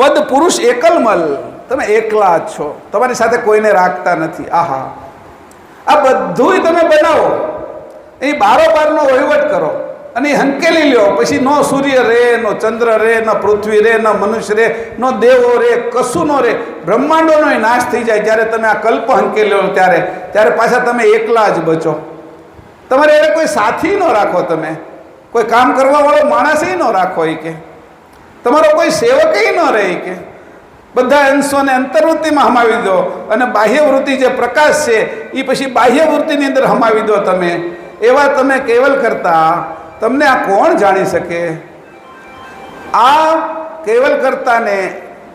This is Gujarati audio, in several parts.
પદ પુરુષ એકલમલ, તમે એકલા જ છો, તમારી સાથે કોઈને રાખતા નથી. આહા, આ બધુંય તમે બનાવો, એ બારોબારનો વહીવટ કરો અને એ હંકેલી લ્યો. પછી નો સૂર્ય રે, નો ચંદ્ર રે, ન પૃથ્વી રે, ન મનુષ્ય રે, નો દેવો રે, કશું નો રે, બ્રહ્માંડોનો નાશ થઈ જાય. જ્યારે તમે આ કલ્પ હંકેલ્યો ત્યારે પાછા તમે એકલા જ બચો. તમારે એને કોઈ સાથી ન રાખો, તમે કોઈ કામ કરવા વાળો માણસ ન રાખો, એ કે તમારો કોઈ સેવક ન રહે, કે બધા અંશોને અંતર્વૃત્તિમાં હમાવી દો અને બાહ્ય વૃત્તિ જે પ્રકાશ છે એ પછી બાહ્ય વૃત્તિની અંદર હમાવી દો. તમે એવા તમે કેવલ કરતા, તમને આ કોણ જાણી શકે? આ કેવલ કરતાને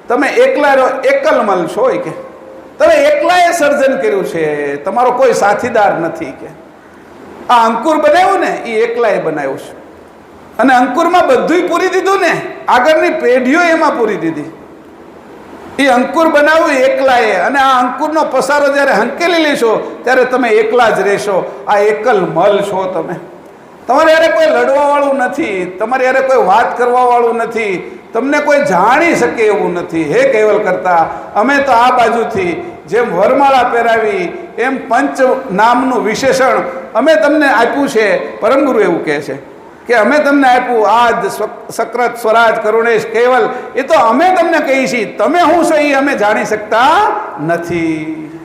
તમે એકલા રહો, એકલમલ છો. કે તમે એકલાએ સર્જન કર્યું છે, તમારો કોઈ સાથીદાર નથી. કે આ અંકુર બનાવ્યું ને એ એકલાએ બનાવ્યું છે, અને અંકુરમાં બધુંય પૂરી દીધું ને, આગળની પેઢીઓ એમાં પૂરી દીધી. એ અંકુર બનાવ્યું એકલાએ, અને આ અંકુરનો પસારો જ્યારે હંકેલી લેશો ત્યારે તમે એકલા જ રહેશો. આ એકલ મલ છો તમે. તમારે યારે કોઈ લડવા વાળું નથી, તમારે યારે કોઈ વાત કરવા વાળું નથી, તમને કોઈ જાણી શકે એવું નથી. હે કેવલ કરતા, અમે તો આ બાજુથી જેમ વરમાળા પહેરાવી એમ પંચ નામનું વિશેષણ અમે તમને આપ્યું છે. પરમગુરુ એવું કહે છે કે અમે તમને આપ્યું આદ સક્રત સ્વરાજ કરુણેશ કેવલ, એ તો અમે તમને કહીએ છીએ. તમે શું છો એ અમે જાણી શકતા નથી.